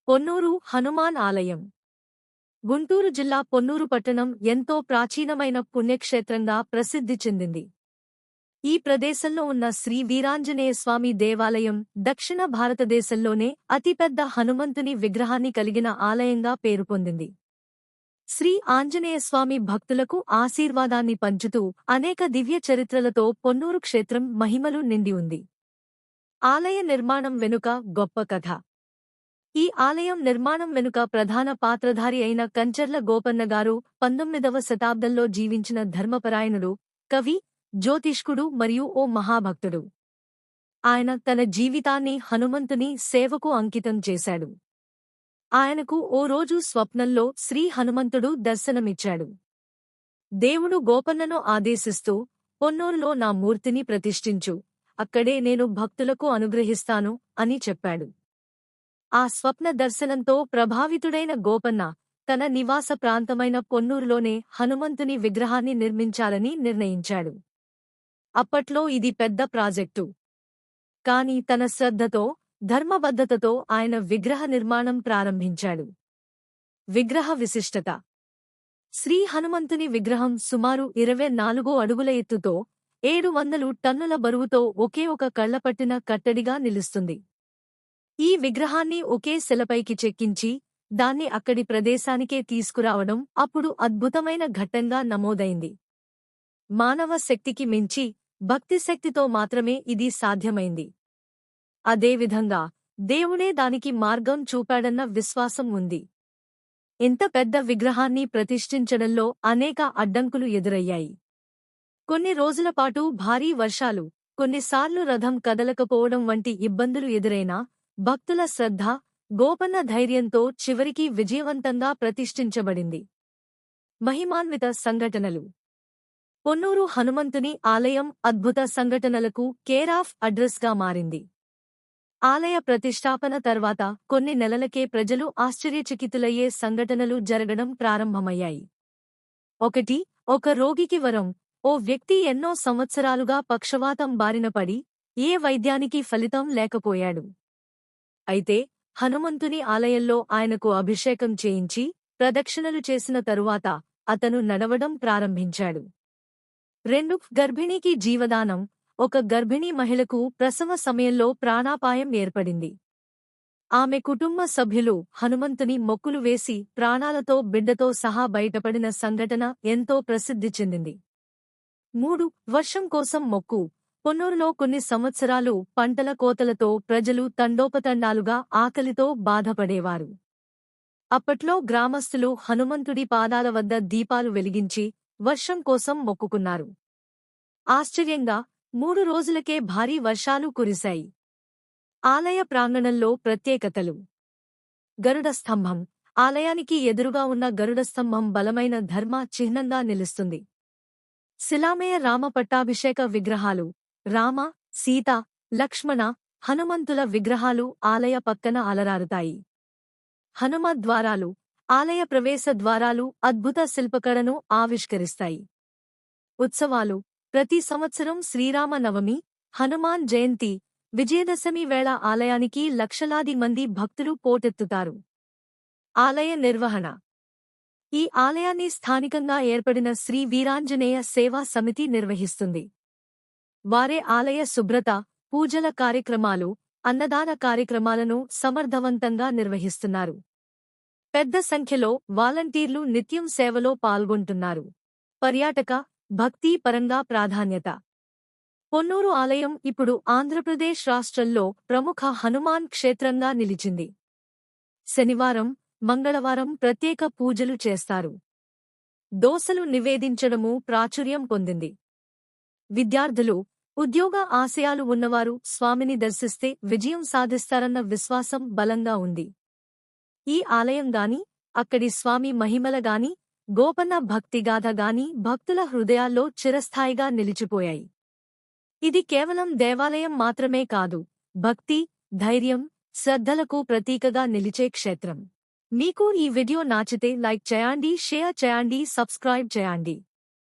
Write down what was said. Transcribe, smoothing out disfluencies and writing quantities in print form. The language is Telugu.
పొన్నూరు హనుమాన్ ఆలయం. గుంటూరు జిల్లా పొన్నూరు పట్టణం ఎంతో ప్రాచీనమైన పుణ్యక్షేత్రంగా ప్రసిద్ధి చెందింది. ఈ ప్రదేశంలో ఉన్న శ్రీ వీరాంజనేయస్వామి దేవాలయం దక్షిణ భారతదేశంలోనే అతిపెద్ద హనుమంతుని విగ్రహాన్ని కలిగిన ఆలయంగా పేరుపొందింది. శ్రీ ఆంజనేయస్వామి భక్తులకు ఆశీర్వాదాన్ని పంచుతూ అనేక దివ్య చరిత్రలతో పొన్నూరు క్షేత్రం మహిమలు నిండి ఉంది. ఆలయ నిర్మాణం వెనుక గొప్ప కథ. ఈ ఆలయం నిర్మాణం వెనుక ప్రధాన పాత్రధారి అయిన కంచర్ల గోపన్నగారు 19వ శతాబ్దంలో జీవించిన ధర్మపరాయణుడు, కవి, జ్యోతిష్కుడు మరియు ఓ మహాభక్తుడు. ఆయన తన జీవితాన్ని హనుమంతుని సేవకు అంకితం చేశాడు. ఆయనకు ఓ రోజు స్వప్నంలో శ్రీ హనుమంతుడు దర్శనమిచ్చాడు. దేవుడు గోపన్నను ఆదేశిస్తూ, పొన్నూరులో నా మూర్తిని ప్రతిష్ఠించు, అక్కడే నేను భక్తులకు అనుగ్రహిస్తాను అని చెప్పాడు. ఆ స్వప్న దర్శనంతో ప్రభావితుడైన గోపన్న తన నివాస ప్రాంతమైన పొన్నూరులోనే హనుమంతుని విగ్రహాన్ని నిర్మించాలని నిర్ణయించాడు. అప్పట్లో ఇది పెద్ద ప్రాజెక్టు. కాని తన శ్రద్ధతో, ధర్మబద్ధతతో ఆయన విగ్రహ నిర్మాణం ప్రారంభించాడు. విగ్రహ విశిష్టత. శ్రీ హనుమంతుని విగ్రహం సుమారు 24 అడుగుల ఎత్తుతో 700 టన్నుల బరువుతో ఒకే ఒక కళ్లపట్టిన కట్టడిగా నిలుస్తుంది. ఈ విగ్రహాన్ని ఒకే శిలపైకి చెక్కించి దాన్ని అక్కడి ప్రదేశానికే తీసుకురావడం అప్పుడు అద్భుతమైన ఘట్టంగా నమోదైంది. మానవ శక్తికి మించి భక్తిశక్తితో మాత్రమే ఇది సాధ్యమైంది. అదేవిధంగా దేవుడే దానికి మార్గం చూపాడన్న విశ్వాసం ఉంది. ఇంత పెద్ద విగ్రహాన్ని ప్రతిష్ఠించడంలో అనేక అడ్డంకులు ఎదురయ్యాయి. కొన్ని రోజులపాటు భారీ వర్షాలు, కొన్నిసార్లు రథం కదలకపోవడం వంటి ఇబ్బందులు ఎదురైనా భక్తుల శ్రద్ధ, గోపన్న ధైర్యంతో చివరికి విజయవంతంగా ప్రతిష్ఠించబడింది. మహిమాన్విత సంఘటనలు. పొన్నూరు హనుమంతుని ఆలయం అద్భుత సంఘటనలకు కేరాఫ్ అడ్రస్గా మారింది. ఆలయ ప్రతిష్ఠాపన తర్వాత కొన్ని నెలలకే ప్రజలు ఆశ్చర్యచకితులయ్యే సంఘటనలు జరగడం ప్రారంభమయ్యాయి. 1. ఒక రోగికి వరం. ఓ వ్యక్తి ఎన్నో సంవత్సరాలుగా పక్షవాతం బారిన పడి ఏ వైద్యానికి ఫలితం లేకపోయాడు. అయితే హనుమంతుని ఆలయంలో ఆయనకు అభిషేకం చేయించి ప్రదక్షిణలు చేసిన తరువాత అతను నడవడం ప్రారంభించాడు. 2. గర్భిణీకి జీవదానం. ఒక గర్భిణీ మహిళకు ప్రసవ సమయంలో ప్రాణాపాయం ఏర్పడింది. ఆమె కుటుంబ సభ్యులు హనుమంతుని మొక్కులు వేసి ప్రాణాలతో బిడ్డతో సహా బయటపడిన సంఘటన ఎంతో ప్రసిద్ధి చెందింది. 3. వర్షం కోసం మొక్కు. పొన్నూరులో కొన్ని సంవత్సరాలు పంటల కోతలతో ప్రజలు తండోపతండాలుగా ఆకలితో బాధపడేవారు. అప్పట్లో గ్రామస్థులు హనుమంతుడి పాదాల వద్ద దీపాలు వెలిగించి వర్షం కోసం మొక్కుకున్నారు. ఆశ్చర్యంగా 3 రోజులకే భారీ వర్షాలు కురిశాయి. ఆలయ ప్రాంగణంలో ప్రత్యేకతలు. గరుడ స్తంభం. ఆలయానికి ఎదురుగా ఉన్న గరుడ స్తంభం బలమైన ధర్మ చిహ్నంగా నిలుస్తుంది. శిలామయ రామ పట్టాభిషేక విగ్రహాలు. రామ, సీత, లక్ష్మణ, హనుమంతుల విగ్రహాలు ఆలయ పక్కన అలరారుతాయి. హనుమ ద్వారాలు. ఆలయ ప్రవేశ ద్వారాలు అద్భుత శిల్పకళను ఆవిష్కరిస్తాయి. ఉత్సవాలు. ప్రతి సంవత్సరం శ్రీరామ నవమి, హనుమాన్ జయంతి, విజయదశమి వేళ ఆలయానికి లక్షలాది మంది భక్తులు పోటెత్తుతారు. ఆలయ నిర్వహణ. ఈ ఆలయాన్ని స్థానికంగా ఏర్పడిన శ్రీ వీరాంజనేయ సేవా సమితి నిర్వహిస్తుంది. వారే ఆలయ శుభ్రత, పూజల కార్యక్రమాలు, అన్నదాన కార్యక్రమాలను సమర్థవంతంగా నిర్వహిస్తున్నారు. పెద్ద సంఖ్యలో వాలంటీర్లు నిత్యం సేవలో పాల్గొంటున్నారు. పర్యాటక, భక్తి పరంగా ప్రాధాన్యత. పొన్నూరు ఆలయం ఇప్పుడు ఆంధ్రప్రదేశ్ రాష్ట్రంలో ప్రముఖ హనుమాన్ క్షేత్రంగా నిలిచింది. శనివారం, మంగళవారం ప్రత్యేక పూజలు చేస్తారు. దోసలు నివేదించడము ప్రాచుర్యం పొందింది. విద్యార్థులు, ఉద్యోగ ఆశయాలు ఉన్నవారు స్వామిని దర్శిస్తే విజయం సాధిస్తారన్న విశ్వాసం బలంగా ఉంది. ఈ ఆలయం గాని, అక్కడి స్వామి మహిమల గాని, గోపన్న భక్తిగాథ గాని భక్తుల హృదయాల్లో చిరస్థాయిగా నిలిచిపోయాయి. ఇది కేవలం దేవాలయం మాత్రమే కాదు, భక్తి, ధైర్యం, శ్రద్ధలకు ప్రతీకగా నిలిచే క్షేత్రం. మీకు ఈ వీడియో నచ్చితే లైక్ చేయండి, షేర్ చేయండి, సబ్స్క్రైబ్ చేయండి.